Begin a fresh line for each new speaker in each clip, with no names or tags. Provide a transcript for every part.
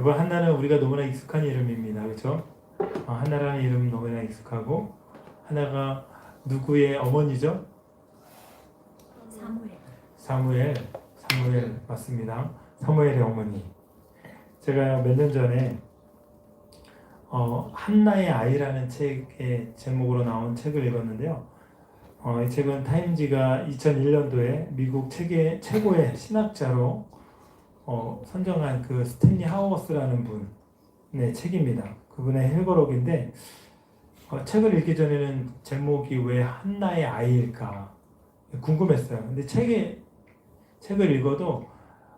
여러분, 한나는 우리가 너무나 익숙한 이름입니다. 그렇죠? 한나라는 이름 너무나 익숙하고, 하나가 누구의 어머니죠?
사무엘.
사무엘 맞습니다. 사무엘의 어머니. 제가 몇 년 전에 한나의 아이라는 책의 제목으로 나온 책을 읽었는데요. 이 책은 타임지가 2001년도에 미국 최고의 신학자로 선정한 그 스탠리 하워스라는 분의 책입니다. 그분의 회고록인데 책을 읽기 전에는 제목이 왜 한나의 아이일까 궁금했어요. 근데 책을 읽어도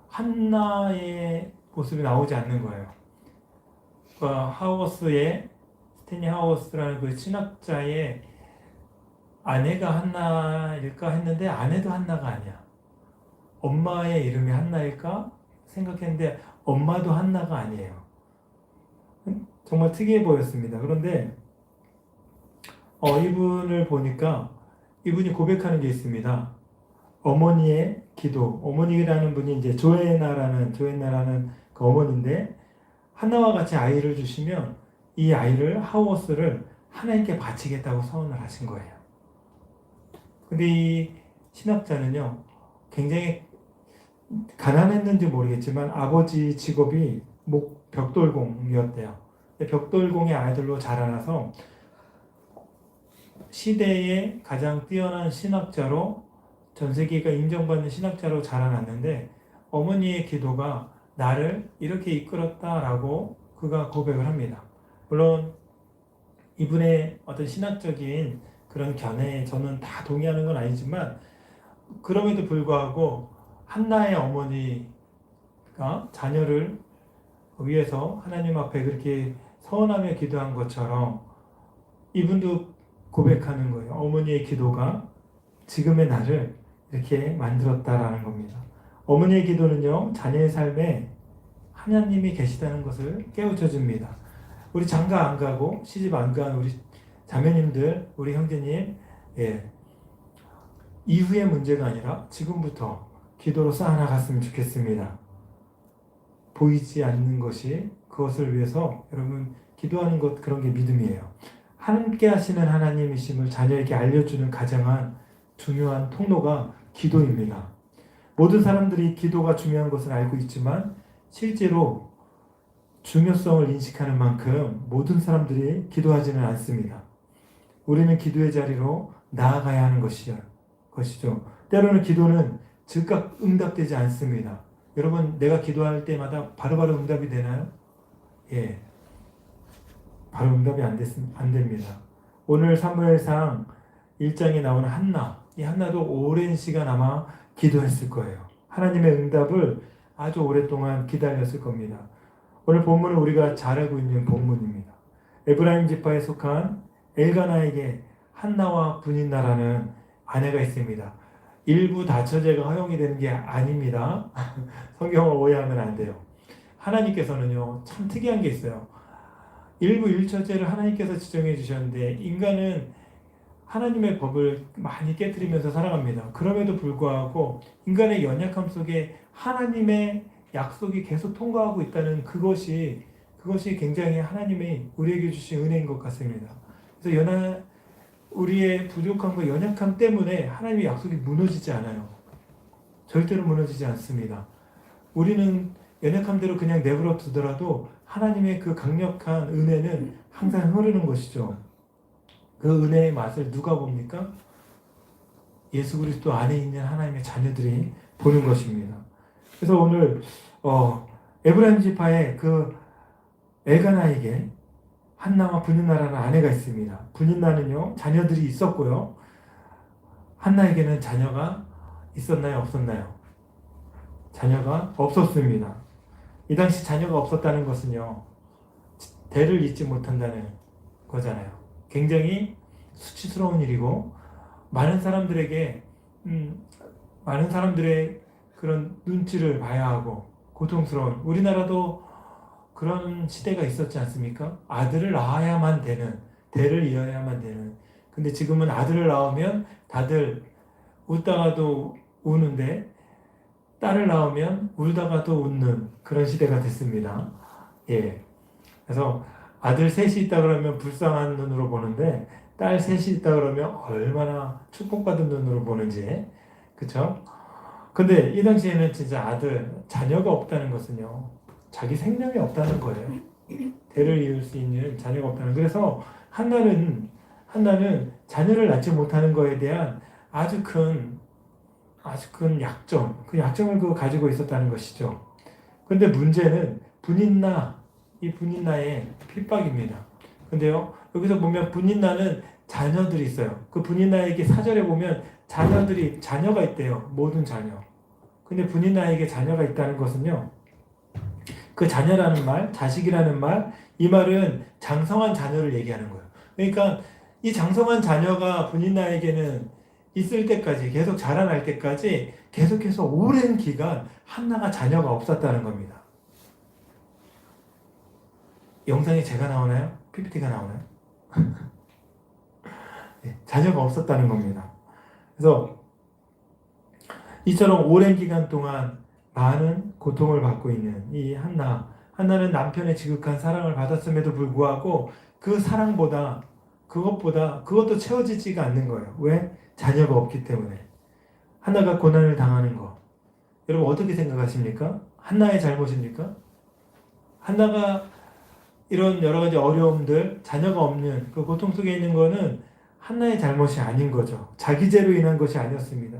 한나의 모습이 나오지 않는 거예요. 스탠리 하워스라는 그 신학자의 아내가 한나일까 했는데 아내도 한나가 아니야. 엄마의 이름이 한나일까 생각했는데 엄마도 한나가 아니에요. 정말 특이해 보였습니다. 그런데 이분을 보니까 이분이 고백하는 게 있습니다. 어머니의 기도. 어머니라는 분이 이제 조앤나라는 그 어머니인데 한나와 같이 아이를 주시면 이 아이를 하워스를 하나님께 바치겠다고 서원을 하신 거예요. 근데 이 신학자는요, 굉장히 가난했는지 모르겠지만 아버지 직업이 벽돌공이었대요. 벽돌공의 아이들로 자라나서 시대의 가장 뛰어난 신학자로 전 세계가 인정받는 신학자로 자라났는데 어머니의 기도가 나를 이렇게 이끌었다라고 그가 고백을 합니다. 물론 이분의 어떤 신학적인 그런 견해에 저는 다 동의하는 건 아니지만 그럼에도 불구하고 한나의 어머니가 자녀를 위해서 하나님 앞에 그렇게 서원하며 기도한 것처럼 이분도 고백하는 거예요. 어머니의 기도가 지금의 나를 이렇게 만들었다라는 겁니다. 어머니의 기도는요, 자녀의 삶에 하나님이 계시다는 것을 깨우쳐 줍니다. 우리 장가 안 가고 시집 안 간 우리 자매님들, 우리 형제님, 이후의 문제가 아니라 지금부터 기도로 쌓아나갔으면 좋겠습니다. 보이지 않는 것이 그것을 위해서 여러분 기도하는 것, 그런 게 믿음이에요. 함께 하시는 하나님이심을 자녀에게 알려주는 가장 중요한 통로가 기도입니다. 모든 사람들이 기도가 중요한 것을 알고 있지만 실제로 중요성을 인식하는 만큼 모든 사람들이 기도하지는 않습니다. 우리는 기도의 자리로 나아가야 하는 것이죠. 때로는 기도는 즉각 응답되지 않습니다. 여러분, 내가 기도할 때마다 바로바로 응답이 되나요? 예. 바로 응답이 안 됩니다. 오늘 사무엘상 1장에 나오는 한나, 이 한나도 오랜 시간 아마 기도했을 거예요. 하나님의 응답을 아주 오랫동안 기다렸을 겁니다. 오늘 본문은 우리가 잘 알고 있는 본문입니다. 에브라임 지파에 속한 엘가나에게 한나와 브닌나라는 아내가 있습니다. 일부 다처제가 허용이 되는 게 아닙니다. 성경을 오해하면 안 돼요. 하나님께서는요, 참 특이한 게 있어요. 일부 일처제를 하나님께서 지정해 주셨는데 인간은 하나님의 법을 많이 깨트리면서 살아갑니다. 그럼에도 불구하고 인간의 연약함 속에 하나님의 약속이 계속 통과하고 있다는 그것이 굉장히 하나님이 우리에게 주신 은혜인 것 같습니다. 그래서 우리의 부족함과 연약함 때문에 하나님의 약속이 무너지지 않아요. 절대로 무너지지 않습니다. 우리는 연약함대로 그냥 내버려 두더라도 하나님의 그 강력한 은혜는 항상 흐르는 것이죠. 그 은혜의 맛을 누가 봅니까? 예수 그리스도 안에 있는 하나님의 자녀들이 보는 것입니다. 그래서 오늘 에브라임 지파의 그 엘가나에게 한나와 브닌나라는 아내가 있습니다. 브닌나는요, 자녀들이 있었고요. 한나에게는 자녀가 있었나요? 없었나요? 자녀가 없었습니다. 이 당시 자녀가 없었다는 것은요, 대를 잇지 못한다는 거잖아요. 굉장히 수치스러운 일이고 많은 사람들의 그런 눈치를 봐야 하고 고통스러운, 우리나라도 그런 시대가 있었지 않습니까? 아들을 낳아야만 되는, 대를 이어야만 되는. 근데 지금은 아들을 낳으면 다들 웃다가도 우는데 딸을 낳으면 울다가도 웃는 그런 시대가 됐습니다. 예. 그래서 아들 셋이 있다 그러면 불쌍한 눈으로 보는데 딸 셋이 있다 그러면 얼마나 축복받은 눈으로 보는지. 그쵸? 근데 이 당시에는 진짜 자녀가 없다는 것은요, 자기 생명이 없다는 거예요. 대를 이을 수 있는 자녀가 없다는. 그래서 한나는 자녀를 낳지 못하는 거에 대한 아주 큰 약점, 그 약점을 가지고 있었다는 것이죠. 근데 문제는 이 분인나의 핍박입니다. 근데요, 여기서 보면 분인나는 자녀들이 있어요. 그 분인나에게 사절에 보면 자녀가 있대요. 모든 자녀. 근데 분인나에게 자녀가 있다는 것은요, 그 자녀라는 말, 자식이라는 말, 이 말은 장성한 자녀를 얘기하는 거예요. 그러니까 이 장성한 자녀가 분인나에게는 있을 때까지, 계속 자라날 때까지 계속해서 오랜 기간 한나가 자녀가 없었다는 겁니다. 영상에 제가 나오나요? PPT가 나오나요? 네, 자녀가 없었다는 겁니다. 그래서 이처럼 오랜 기간 동안 많은 고통을 받고 있는 이 한나는 남편의 지극한 사랑을 받았음에도 불구하고 그 사랑보다 그것도 채워지지가 않는 거예요. 왜? 자녀가 없기 때문에. 한나가 고난을 당하는 거. 여러분 어떻게 생각하십니까? 한나의 잘못입니까? 한나가 이런 여러 가지 어려움들, 자녀가 없는 그 고통 속에 있는 거는 한나의 잘못이 아닌 거죠. 자기 죄로 인한 것이 아니었습니다.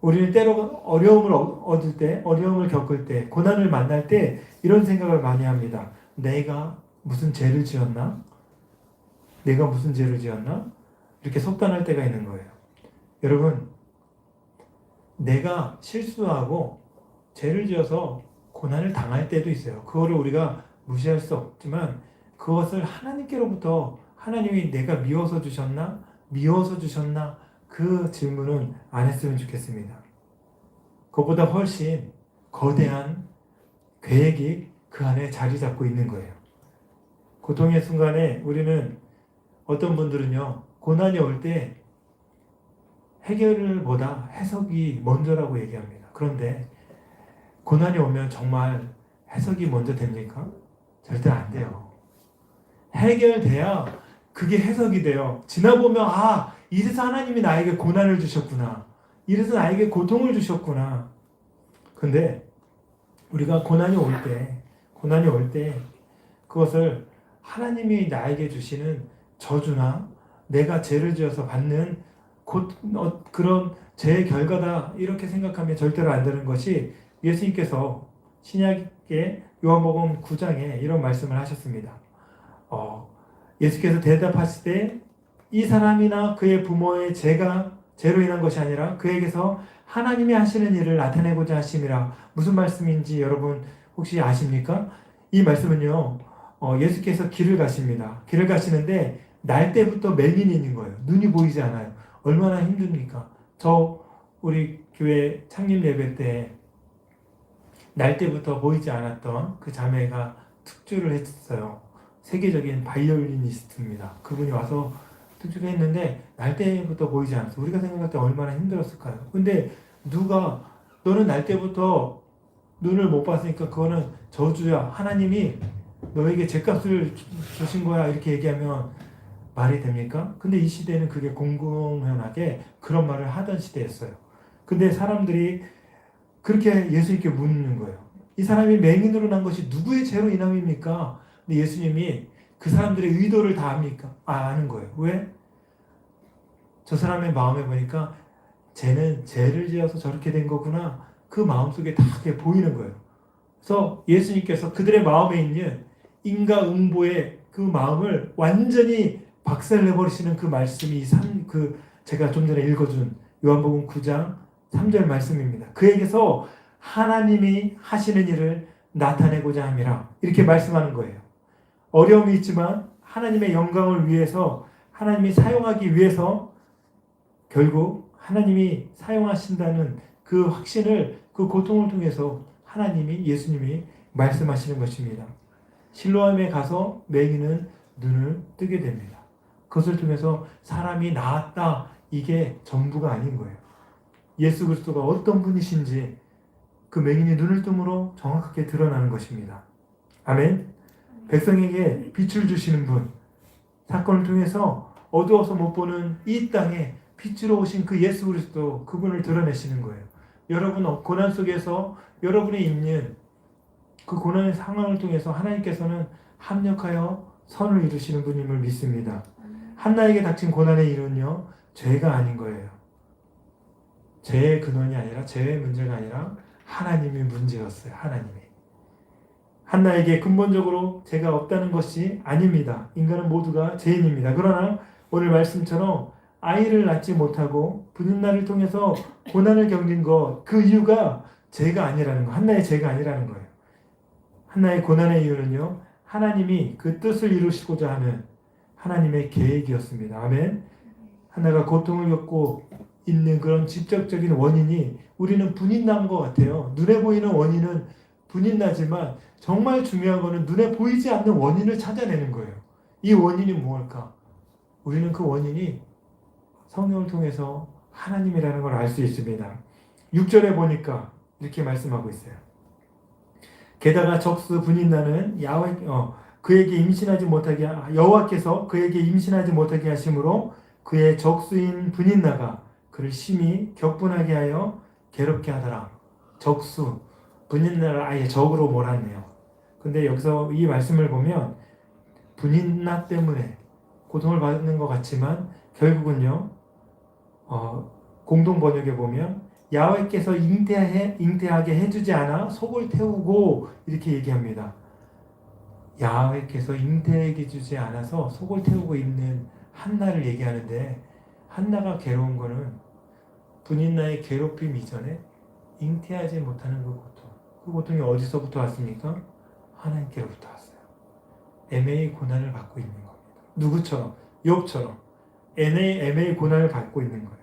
우리는 때로 어려움을 겪을 때, 고난을 만날 때 이런 생각을 많이 합니다. 내가 무슨 죄를 지었나? 이렇게 속단할 때가 있는 거예요. 여러분, 내가 실수하고 죄를 지어서 고난을 당할 때도 있어요. 그거를 우리가 무시할 수 없지만 그것을 하나님께로부터 하나님이 내가 미워서 주셨나? 그 질문은 안 했으면 좋겠습니다. 그것보다 훨씬 거대한 계획이 그 안에 자리 잡고 있는 거예요. 고통의 순간에 우리는 어떤 분들은요, 고난이 올 때 해결보다 해석이 먼저라고 얘기합니다. 그런데 고난이 오면 정말 해석이 먼저 됩니까? 절대 안 돼요. 해결돼야 그게 해석이 돼요. 지나보면 이래서 하나님이 나에게 고난을 주셨구나. 이래서 나에게 고통을 주셨구나. 근데 우리가 고난이 올 때 그것을 하나님이 나에게 주시는 저주나 내가 죄를 지어서 받는 그런 죄의 결과다 이렇게 생각하면 절대로 안 되는 것이 예수님께서 신약의 요한복음 9장에 이런 말씀을 하셨습니다. 예수께서 대답하실 때 이 사람이나 그의 부모의 죄로 인한 것이 아니라 그에게서 하나님이 하시는 일을 나타내고자 하심이라. 무슨 말씀인지 여러분 혹시 아십니까? 이 말씀은요, 예수께서 길을 가십니다. 길을 가시는데 날 때부터 맹인이 있는 거예요. 눈이 보이지 않아요. 얼마나 힘듭니까? 우리 교회 창립 예배 때 날 때부터 보이지 않았던 그 자매가 특주를 했어요. 세계적인 바이올리니스트입니다. 그분이 와서 특주를 했는데 날 때부터 보이지 않았어요. 우리가 생각할 때 얼마나 힘들었을까요? 근데 너는 날 때부터 눈을 못 봤으니까 그거는 저주야. 하나님이 너에게 죗값을 주신 거야. 이렇게 얘기하면 말이 됩니까? 근데 이 시대는 그게 공공연하게 그런 말을 하던 시대였어요. 근데 사람들이 그렇게 예수님께 묻는 거예요. 이 사람이 맹인으로 난 것이 누구의 죄로 인함입니까? 근데 예수님이 그 사람들의 의도를 다 압니까? 아는 거예요. 왜? 저 사람의 마음에 보니까 쟤는 죄를 지어서 저렇게 된 거구나. 그 마음속에 다 그게 보이는 거예요. 그래서 예수님께서 그들의 마음에 있는 인과응보의 그 마음을 완전히 박살내버리시는 그 말씀이 제가 좀 전에 읽어준 요한복음 9장 3절 말씀입니다. 그에게서 하나님이 하시는 일을 나타내고자 함이라. 이렇게 말씀하는 거예요. 어려움이 있지만 하나님의 영광을 위해서 하나님이 사용하기 위해서 결국 하나님이 사용하신다는 그 확신을 그 고통을 통해서 예수님이 말씀하시는 것입니다. 실로암에 가서 맹인은 눈을 뜨게 됩니다. 그것을 통해서 사람이 나았다. 이게 전부가 아닌 거예요. 예수 그리스도가 어떤 분이신지 그 맹인이 눈을 뜸으로 정확하게 드러나는 것입니다. 아멘. 백성에게 빛을 주시는 분, 사건을 통해서 어두워서 못 보는 이 땅에 빛으로 오신 그 예수 그리스도, 그분을 드러내시는 거예요. 여러분 고난 속에서 여러분이 있는 그 고난의 상황을 통해서 하나님께서는 합력하여 선을 이루시는 분임을 믿습니다. 한나에게 닥친 고난의 이유는요, 죄가 아닌 거예요. 죄의 근원이 아니라, 죄의 문제가 아니라 하나님의 문제였어요. 하나님이. 한나에게 근본적으로 죄가 없다는 것이 아닙니다. 인간은 모두가 죄인입니다. 그러나 오늘 말씀처럼 아이를 낳지 못하고 분인날을 통해서 고난을 겪는 것, 그 이유가 죄가 아니라는 거, 한나의 죄가 아니라는 거예요. 한나의 고난의 이유는요, 하나님이 그 뜻을 이루시고자 하는 하나님의 계획이었습니다. 아멘. 한나가 고통을 겪고 있는 그런 직접적인 원인이 우리는 분인난 것 같아요. 눈에 보이는 원인은 분인나지만 정말 중요한 것은 눈에 보이지 않는 원인을 찾아내는 거예요. 이 원인이 무엇일까? 우리는 그 원인이 성경을 통해서 하나님이라는 걸 알 수 있습니다. 6절에 보니까 이렇게 말씀하고 있어요. 게다가 적수 분인나는 그에게 임신하지 못하게 여호와께서 그에게 임신하지 못하게 하심으로 그의 적수인 분인나가 그를 심히 격분하게 하여 괴롭게 하더라. 적수 분인나를 아예 적으로 몰았네요. 근데 여기서 이 말씀을 보면 분인나 때문에 고통을 받는 것 같지만 결국은요, 공동 번역에 보면 야훼께서 잉태하게 해주지 않아 속을 태우고 이렇게 얘기합니다. 야훼께서 잉태하게 주지 않아서 속을 태우고 있는 한나를 얘기하는데, 한나가 괴로운 거는 분인나의 괴롭힘 이전에 잉태하지 못하는 그 고통. 그 고통이 어디서부터 왔습니까? 하나님께로부터 왔어요. 애매히 고난을 받고 있는 겁니다. 누구처럼? 욥처럼 애매히 고난을 받고 있는 거예요.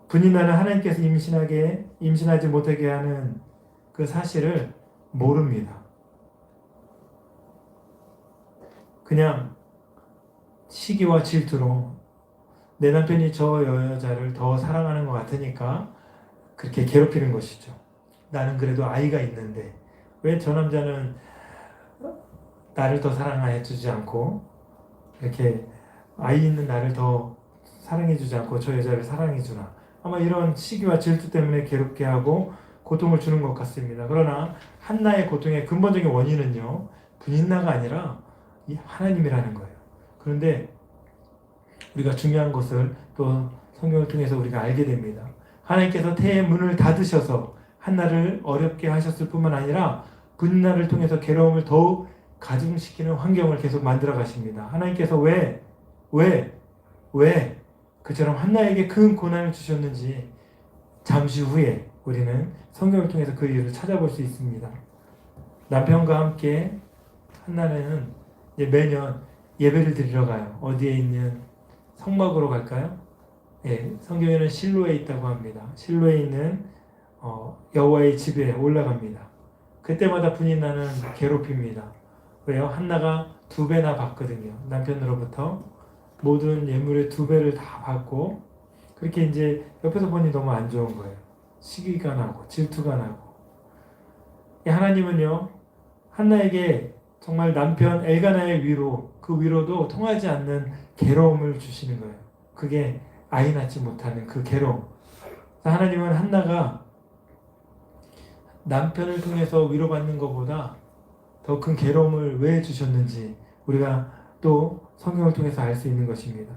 분인나는 하나님께서 임신하지 못하게 하는 그 사실을 모릅니다. 그냥 시기와 질투로 내 남편이 저 여자를 더 사랑하는 것 같으니까 그렇게 괴롭히는 것이죠. 나는 그래도 아이가 있는데 왜 저 남자는 나를 더 사랑해주지 않고 이렇게 아이 있는 나를 더 사랑해주지 않고 저 여자를 사랑해주나. 아마 이런 시기와 질투 때문에 괴롭게 하고 고통을 주는 것 같습니다. 그러나 한나의 고통의 근본적인 원인은요, 분인나가 아니라 이 하나님이라는 거예요. 그런데 우리가 중요한 것을 또 성경을 통해서 우리가 알게 됩니다. 하나님께서 태의 문을 닫으셔서 한나를 어렵게 하셨을 뿐만 아니라 분인나를 통해서 괴로움을 더욱 가중시키는 환경을 계속 만들어 가십니다. 하나님께서 왜 그처럼 한나에게 큰 고난을 주셨는지 잠시 후에 우리는 성경을 통해서 그 이유를 찾아볼 수 있습니다. 남편과 함께 한나는 매년 예배를 드리러 가요. 어디에 있는 성막으로 갈까요? 예, 성경에는 실로에 있다고 합니다. 실로에 있는 여호와의 집에 올라갑니다. 그때마다 분인나는 괴롭힙니다. 왜요? 한나가 2배나 받거든요. 남편으로부터 모든 예물의 2배를 다 받고, 그렇게 이제 옆에서 보니 너무 안 좋은 거예요. 시기가 나고 질투가 나고. 하나님은요, 한나에게 정말 남편 엘가나의 위로, 그 위로도 통하지 않는 괴로움을 주시는 거예요. 그게 아이 낳지 못하는 그 괴로움. 하나님은 한나가 남편을 통해서 위로받는 것보다 더 큰 괴로움을 왜 주셨는지 우리가 또 성경을 통해서 알 수 있는 것입니다.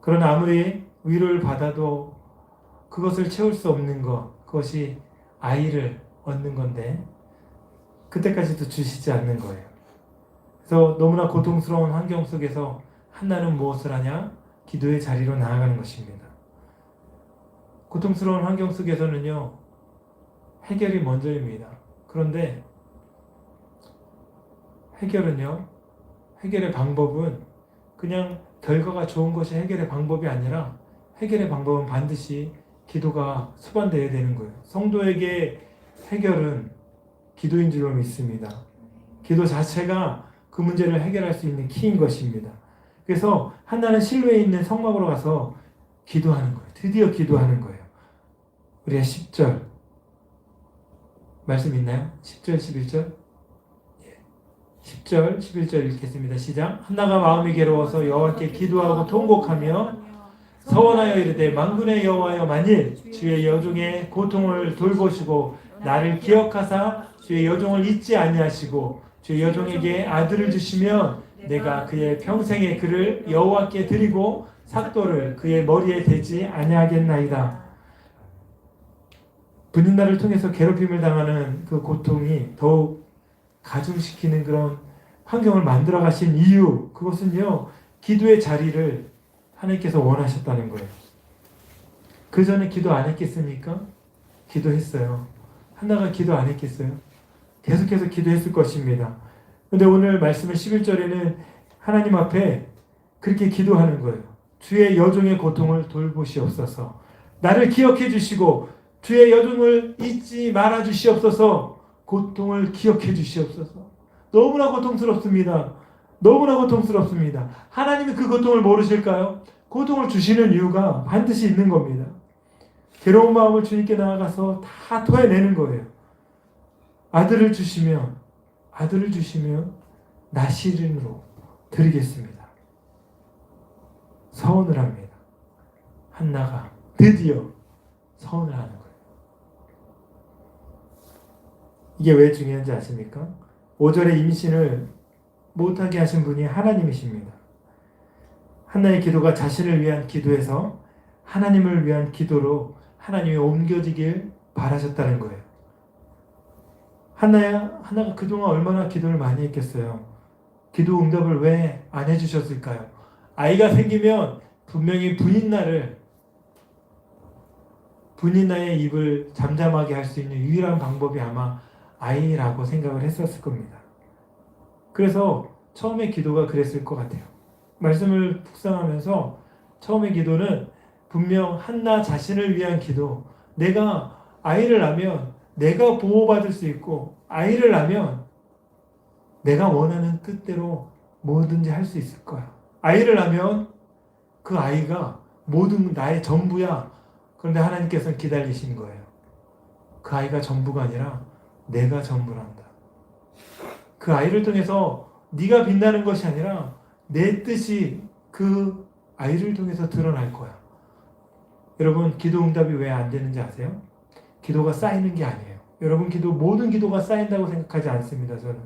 그러나 아무리 위로를 받아도 그것을 채울 수 없는 것, 그것이 아이를 얻는 건데 그때까지도 주시지 않는 거예요. 그래서 너무나 고통스러운 환경 속에서 한나는 무엇을 하냐? 기도의 자리로 나아가는 것입니다. 고통스러운 환경 속에서는요, 해결이 먼저입니다. 그런데 해결의 방법은 그냥 결과가 좋은 것이 해결의 방법이 아니라 해결의 방법은 반드시 기도가 수반되어야 되는 거예요. 성도에게 해결은 기도인 줄로 믿습니다. 기도 자체가 그 문제를 해결할 수 있는 키인 것입니다. 그래서 한나는 실로에 있는 성막으로 가서 기도하는 거예요. 드디어 기도하는 거예요. 우리가 10절 말씀 있나요? 10절, 11절? 10절, 10절, 11절 읽겠습니다. 시작. 한나가 마음이 괴로워서 여호와께 기도하고 통곡하며 서원하여 이르되 만군의 여호와여 만일 주의 여종의 고통을 돌보시고 나를 기억하사 주의 여종을 잊지 아니하시고 주의 여종에게 아들을 주시면 내가 그의 평생의 그를 여호와께 드리고 삭도를 그의 머리에 대지 아니하겠나이다. 분인날을 통해서 괴롭힘을 당하는 그 고통이 더욱 가중시키는 그런 환경을 만들어 가신 이유, 그것은요, 기도의 자리를 하나님께서 원하셨다는 거예요. 그 전에 기도 안 했겠습니까? 기도했어요. 한나가 기도 안 했겠어요? 계속해서 기도했을 것입니다. 근데 오늘 말씀은 11절에는 하나님 앞에 그렇게 기도하는 거예요. 주의 여종의 고통을 돌보시옵소서. 나를 기억해 주시고 주의 여종을 잊지 말아 주시옵소서. 고통을 기억해 주시옵소서. 너무나 고통스럽습니다. 너무나 고통스럽습니다. 하나님이 그 고통을 모르실까요? 고통을 주시는 이유가 반드시 있는 겁니다. 괴로운 마음을 주님께 나아가서 다 토해내는 거예요. 아들을 주시면 나시린으로 드리겠습니다. 서원을 합니다. 한나가 드디어 서원을 하는 거예요. 이게 왜 중요한지 아십니까? 5절에 임신을 못하게 하신 분이 하나님이십니다. 한나의 기도가 자신을 위한 기도에서 하나님을 위한 기도로 하나님이 옮겨지길 바라셨다는 거예요. 한나가 그동안 얼마나 기도를 많이 했겠어요. 기도 응답을 왜 안 해주셨을까요? 아이가 생기면 분명히 분인나의 입을 잠잠하게 할 수 있는 유일한 방법이 아마 아이라고 생각을 했었을 겁니다. 그래서 처음에 기도가 그랬을 것 같아요. 말씀을 묵상하면서 처음에 기도는 분명 한나 자신을 위한 기도, 내가 아이를 낳으면 내가 보호받을 수 있고 아이를 낳으면 내가 원하는 뜻대로 뭐든지 할 수 있을 거야. 아이를 낳으면 그 아이가 모든 나의 전부야. 그런데 하나님께서는 기다리신 거예요. 그 아이가 전부가 아니라 내가 전부란다. 그 아이를 통해서 네가 빛나는 것이 아니라 내 뜻이 그 아이를 통해서 드러날 거야. 여러분, 기도 응답이 왜 안 되는지 아세요? 기도가 쌓이는 게 아니에요. 여러분, 모든 기도가 쌓인다고 생각하지 않습니다. 저는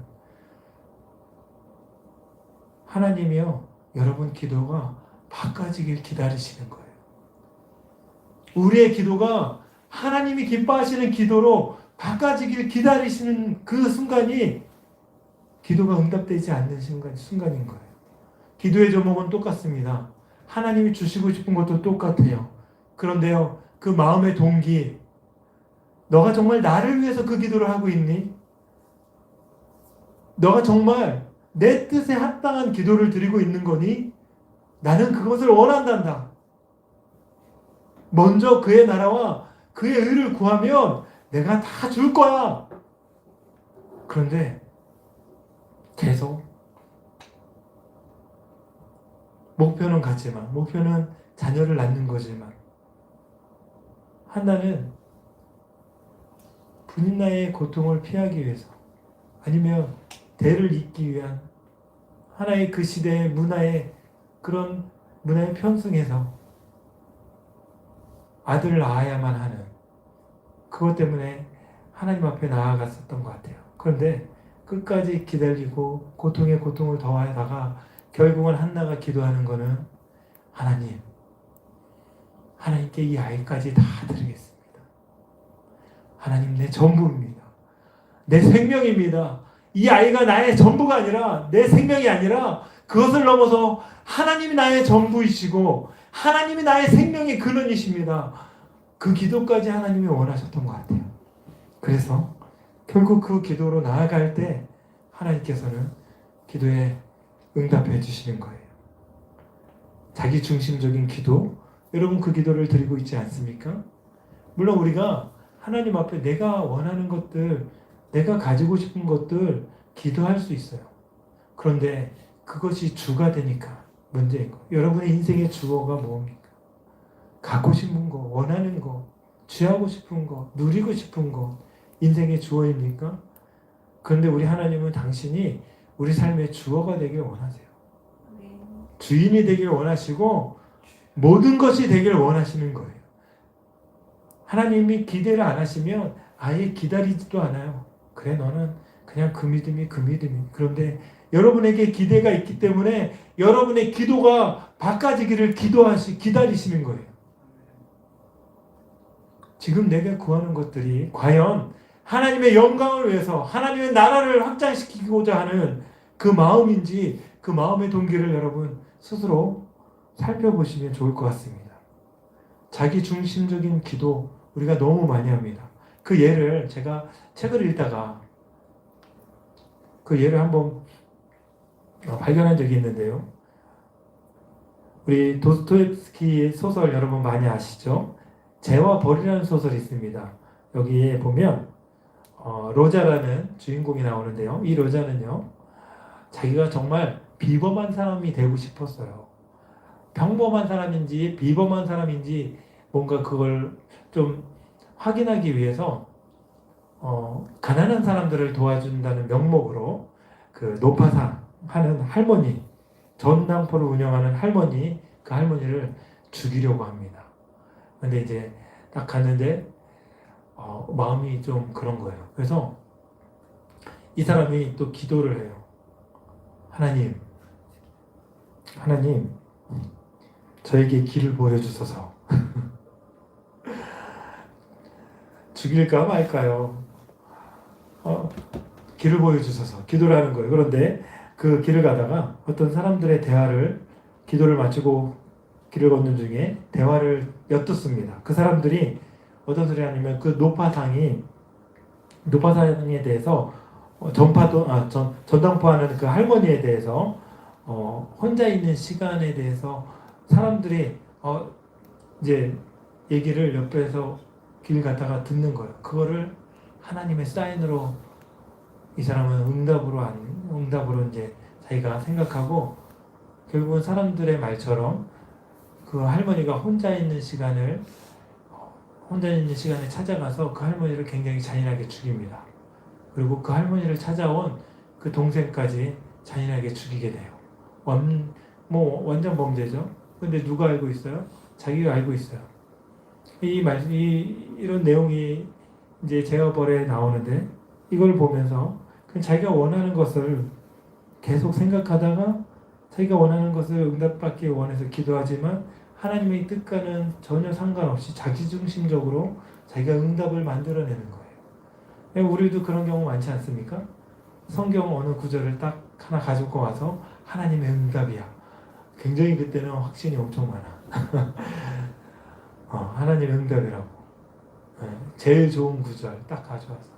하나님이요, 여러분 기도가 바꿔지길 기다리시는 거예요. 우리의 기도가 하나님이 기뻐하시는 기도로 바꿔지길 기다리시는 그 순간이 기도가 응답되지 않는 순간인 거예요. 기도의 제목은 똑같습니다. 하나님이 주시고 싶은 것도 똑같아요. 그런데요, 그 마음의 동기, 너가 정말 나를 위해서 그 기도를 하고 있니? 너가 정말 내 뜻에 합당한 기도를 드리고 있는 거니? 나는 그것을 원한단다. 먼저 그의 나라와 그의 의를 구하면 내가 다 줄 거야. 그런데 계속 목표는 같지만, 목표는 자녀를 낳는 거지만, 한나는 분인나의 고통을 피하기 위해서, 아니면 대를 잇기 위한 하나의 그 시대의 그런 문화에 편승해서 아들을 낳아야만 하는 그것 때문에 하나님 앞에 나아갔었던 것 같아요. 그런데 끝까지 기다리고 고통에 고통을 더하다가 결국은 한나가 기도하는 거는 하나님께 이 아이까지 다 드리겠습니다. 하나님, 내 전부입니다. 내 생명입니다. 이 아이가 나의 전부가 아니라, 내 생명이 아니라 그것을 넘어서 하나님이 나의 전부이시고 하나님이 나의 생명의 근원이십니다. 그 기도까지 하나님이 원하셨던 것 같아요. 그래서 결국 그 기도로 나아갈 때 하나님께서는 기도에 응답해 주시는 거예요. 자기 중심적인 기도, 여러분 그 기도를 드리고 있지 않습니까? 물론 우리가 하나님 앞에 내가 원하는 것들, 내가 가지고 싶은 것들 기도할 수 있어요. 그런데 그것이 주가 되니까 문제인 거예요. 여러분의 인생의 주어가 뭡니까? 갖고 싶은 거, 원하는 거, 취하고 싶은 거, 누리고 싶은 거, 인생의 주어입니까? 그런데 우리 하나님은 당신이 우리 삶의 주어가 되길 원하세요. 주인이 되길 원하시고 모든 것이 되길 원하시는 거예요. 하나님이 기대를 안 하시면 아예 기다리지도 않아요. 그래 너는 그냥 그 믿음이 그 믿음이. 그런데 여러분에게 기대가 있기 때문에 여러분의 기도가 바꿔지기를 기다리시는 거예요. 지금 내가 구하는 것들이 과연 하나님의 영광을 위해서 하나님의 나라를 확장시키고자 하는 그 마음인지 그 마음의 동기를 여러분 스스로 살펴보시면 좋을 것 같습니다. 자기 중심적인 기도 우리가 너무 많이 합니다. 그 예를 제가 책을 읽다가 그 예를 한번 발견한 적이 있는데요. 우리 도스토옙스키 소설 여러분 많이 아시죠? 죄와 벌이라는 소설이 있습니다. 여기에 보면 로자라는 주인공이 나오는데요. 이 로자는요. 자기가 정말 비범한 사람이 되고 싶었어요. 평범한 사람인지 비범한 사람인지 뭔가 그걸 좀 확인하기 위해서 가난한 사람들을 도와준다는 명목으로 그 노파상 하는 할머니, 전당포를 운영하는 할머니, 그 할머니를 죽이려고 합니다. 근데 이제 딱 갔는데 마음이 좀 그런 거예요. 그래서 이 사람이 또 기도를 해요. 하나님, 저에게 길을 보여주소서. 죽일까 말까요? 길을 보여주소서. 기도를 하는 거예요. 그런데 그 길을 가다가 어떤 사람들의 기도를 마치고 길을 걷는 중에 대화를 엿듣습니다. 그 사람들이 어떤 소리 하냐면 그 노파상에 대해서 전당포하는 그 할머니에 대해서 혼자 있는 시간에 대해서 사람들이 이제 얘기를 옆에서 길 가다가 듣는 거예요. 그거를 하나님의 사인으로 이 사람은 응답으로 이제 자기가 생각하고 결국은 사람들의 말처럼 그 할머니가 혼자 있는 시간에 찾아가서 그 할머니를 굉장히 잔인하게 죽입니다. 그리고 그 할머니를 찾아온 그 동생까지 잔인하게 죽이게 돼요. 완전 범죄죠. 근데 누가 알고 있어요? 자기가 알고 있어요. 이런 내용이 이제 제어벌에 나오는데 이걸 보면서 그냥 자기가 원하는 것을 계속 생각하다가 자기가 원하는 것을 응답받기 원해서 기도하지만 하나님의 뜻과는 전혀 상관없이 자기중심적으로 자기가 응답을 만들어내는 거예요. 우리도 그런 경우 많지 않습니까? 성경 어느 구절을 딱 하나 가지고 와서 하나님의 응답이야. 굉장히 그때는 확신이 엄청 많아. 하나님의 응답이라고. 제일 좋은 구절 딱 가져와서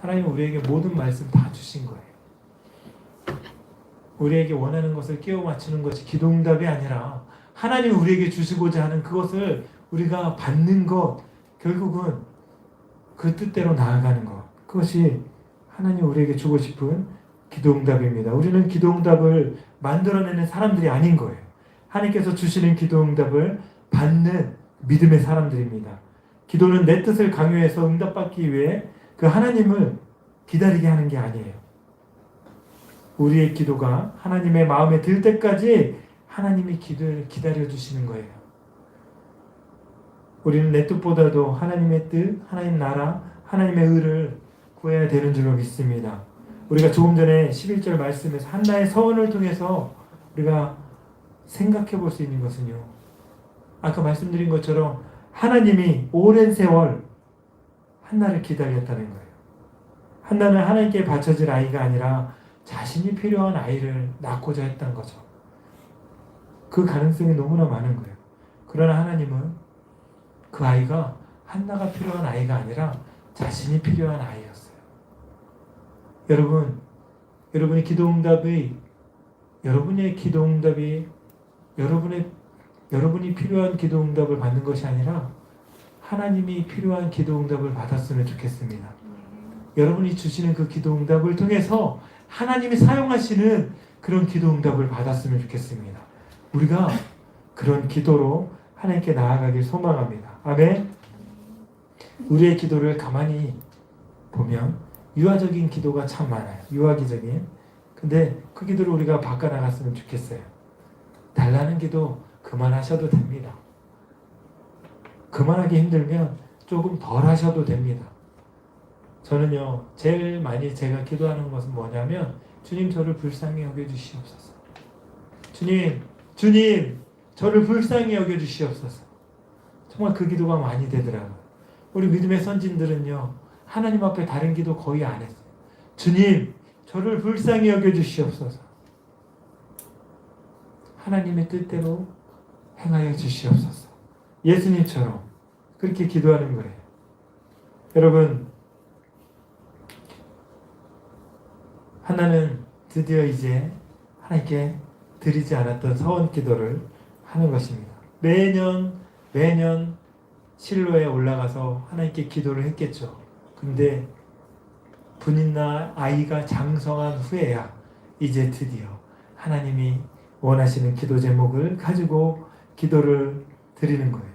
하나님은 우리에게 모든 말씀 다 주신 거예요. 우리에게 원하는 것을 끼워 맞추는 것이 기도응답이 아니라 하나님이 우리에게 주시고자 하는 그것을 우리가 받는 것, 결국은 그 뜻대로 나아가는 것, 그것이 하나님 우리에게 주고 싶은 기도응답입니다. 우리는 기도응답을 만들어내는 사람들이 아닌 거예요. 하나님께서 주시는 기도응답을 받는 믿음의 사람들입니다. 기도는 내 뜻을 강요해서 응답받기 위해 그 하나님을 기다리게 하는 게 아니에요. 우리의 기도가 하나님의 마음에 들 때까지 하나님이 기다려 주시는 거예요. 우리는 내 뜻보다도 하나님의 뜻, 하나님 나라, 하나님의 의를 구해야 되는 줄로 믿습니다. 우리가 조금 전에 11절 말씀에서 한나의 서원을 통해서 우리가 생각해 볼 수 있는 것은요. 아까 말씀드린 것처럼 하나님이 오랜 세월 한나를 기다렸다는 거예요. 한나는 하나님께 바쳐질 아이가 아니라 자신이 필요한 아이를 낳고자 했던 거죠. 그 가능성이 너무나 많은 거예요. 그러나 하나님은 그 아이가 한나가 필요한 아이가 아니라 자신이 필요한 아이였어요. 여러분의 기도응답이 여러분이 필요한 기도응답을 받는 것이 아니라 하나님이 필요한 기도응답을 받았으면 좋겠습니다. 여러분이 주시는 그 기도응답을 통해서 하나님이 사용하시는 그런 기도응답을 받았으면 좋겠습니다. 우리가 그런 기도로 하나님께 나아가길 소망합니다. 아멘. 우리의 기도를 가만히 보면 유아적인 기도가 참 많아요. 유아기적인. 근데 그 기도를 우리가 바꿔나갔으면 좋겠어요. 달라는 기도 그만하셔도 됩니다. 그만하기 힘들면 조금 덜 하셔도 됩니다. 저는요, 제일 많이 제가 기도하는 것은 뭐냐면, 주님 저를 불쌍히 여겨주시옵소서. 주님 저를 불쌍히 여겨주시옵소서. 정말 그 기도가 많이 되더라고요. 우리 믿음의 선진들은요, 하나님 앞에 다른 기도 거의 안 했어요. 주님 저를 불쌍히 여겨주시옵소서. 하나님의 뜻대로 행하여 주시옵소서. 예수님처럼 그렇게 기도하는 거예요. 여러분, 하나는 드디어 이제 하나님께 드리지 않았던 서원 기도를 하는 것입니다. 매년 실로에 올라가서 하나님께 기도를 했겠죠. 근데 분이나 아이가 장성한 후에야 이제 드디어 하나님이 원하시는 기도 제목을 가지고 기도를 드리는 거예요.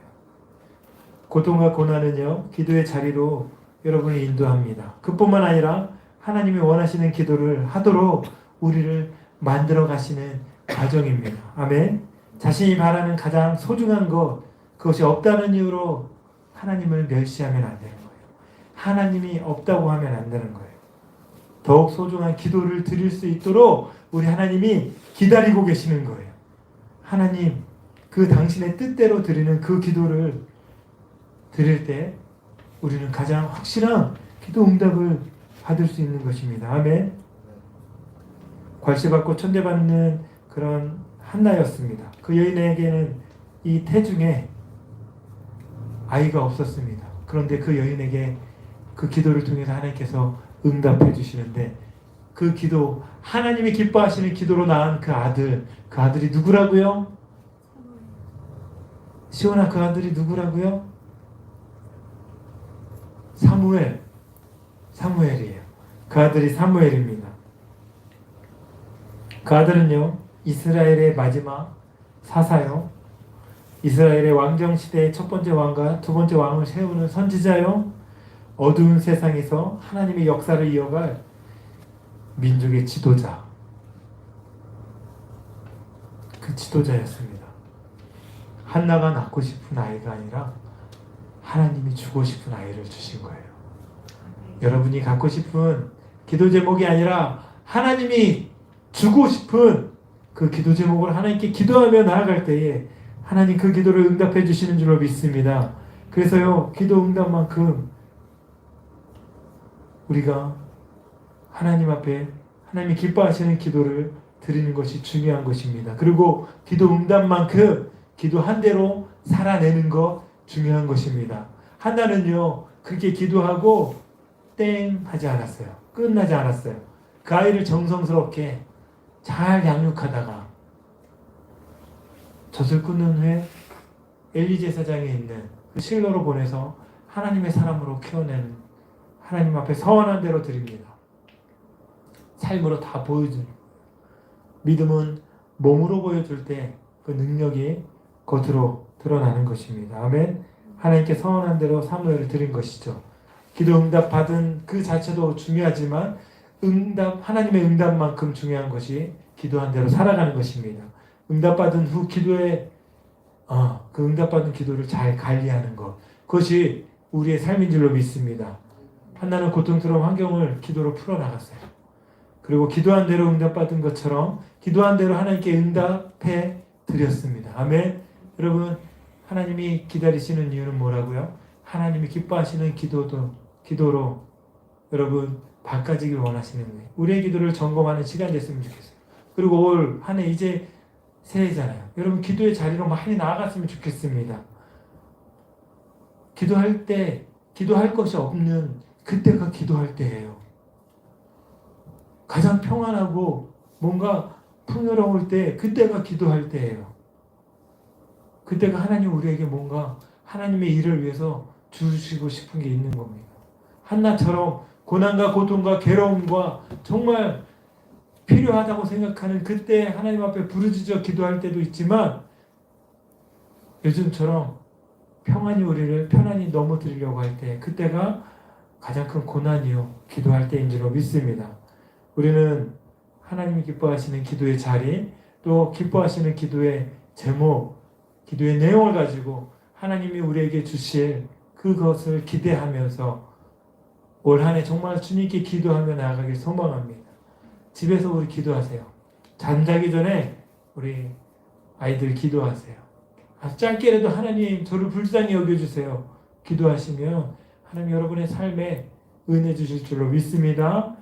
고통과 고난은요, 기도의 자리로 여러분을 인도합니다. 그뿐만 아니라 하나님이 원하시는 기도를 하도록 우리를 만들어 가시는 과정입니다. 아멘. 자신이 바라는 가장 소중한 것, 그것이 없다는 이유로 하나님을 멸시하면 안 되는 거예요. 하나님이 없다고 하면 안 되는 거예요. 더욱 소중한 기도를 드릴 수 있도록 우리 하나님이 기다리고 계시는 거예요. 하나님, 그 당신의 뜻대로 드리는 그 기도를 드릴 때 우리는 가장 확실한 기도 응답을 받을 수 있는 것입니다. 아멘. 괄시받고 천대받는 그런 한나였습니다. 그 여인에게는 이 태중에 아이가 없었습니다. 그런데 그 여인에게 그 기도를 통해서 하나님께서 응답해 주시는데, 그 기도, 하나님이 기뻐하시는 기도로 낳은 그 아들이 누구라고요? 시온아, 그 아들이 누구라고요? 사무엘이에요. 그 아들이 사무엘입니다. 그 아들은요, 이스라엘의 마지막 사사요, 이스라엘의 왕정 시대의 첫 번째 왕과 두 번째 왕을 세우는 선지자요, 어두운 세상에서 하나님의 역사를 이어갈 민족의 지도자, 그 지도자였습니다. 한나가 낳고 싶은 아이가 아니라 하나님이 주고 싶은 아이를 주신 거예요. 여러분이 갖고 싶은 기도 제목이 아니라 하나님이 주고 싶은 그 기도 제목을 하나님께 기도하며 나아갈 때에 하나님 그 기도를 응답해 주시는 줄로 믿습니다. 그래서요, 기도 응답만큼 우리가 하나님 앞에 하나님이 기뻐하시는 기도를 드리는 것이 중요한 것입니다. 그리고 기도 응답만큼 기도한 대로 살아내는 것 중요한 것입니다. 한나는요, 그렇게 기도하고 땡 하지 않았어요. 끝나지 않았어요. 그 아이를 정성스럽게 잘 양육하다가 젖을 끊는 후에 엘리 제사장에 있는 그 실로로 보내서 하나님의 사람으로 키워내는, 하나님 앞에 서원한 대로 드립니다. 삶으로 다 보여주는, 믿음은 몸으로 보여줄 때 그 능력이 겉으로 드러나는 것입니다. 아멘. 하나님께 서원한 대로 사무엘을 드린 것이죠. 기도 응답 받은 그 자체도 중요하지만 하나님의 응답만큼 중요한 것이 기도한 대로 살아가는 것입니다. 응답받은 후 기도에 그 응답받은 기도를 잘 관리하는 것, 그것이 우리의 삶인 줄로 믿습니다. 한나는 고통스러운 환경을 기도로 풀어나갔어요. 그리고 기도한 대로 응답받은 것처럼 기도한 대로 하나님께 응답해 드렸습니다. 아멘. 여러분, 하나님이 기다리시는 이유는 뭐라고요? 하나님이 기뻐하시는 기도로 여러분 바꿔지길 원하시는 거예요. 우리의 기도를 점검하는 시간이 됐으면 좋겠어요. 그리고 올 한 해 이제 새해잖아요. 여러분, 기도의 자리로 많이 나아갔으면 좋겠습니다. 기도할 때 기도할 것이 없는 그때가 기도할 때예요. 가장 평안하고 뭔가 풍요로울 때 그때가 기도할 때예요. 그때가 하나님 우리에게 뭔가 하나님의 일을 위해서 주시고 싶은 게 있는 겁니다. 한나처럼 고난과 고통과 괴로움과 정말 필요하다고 생각하는 그때 하나님 앞에 부르짖어 기도할 때도 있지만, 요즘처럼 우리를 편안히 넘어뜨리려고 할 때 그때가 가장 큰 고난이요 기도할 때인 줄로 믿습니다. 우리는 하나님이 기뻐하시는 기도의 자리, 또 기뻐하시는 기도의 제목, 기도의 내용을 가지고 하나님이 우리에게 주실 그것을 기대하면서 올 한 해 정말 주님께 기도하며 나아가길 소망합니다. 집에서 우리 기도하세요. 잠자기 전에 우리 아이들 기도하세요. 아주 짧게라도 하나님 저를 불쌍히 여겨주세요. 기도하시면 하나님 여러분의 삶에 은혜 주실 줄로 믿습니다.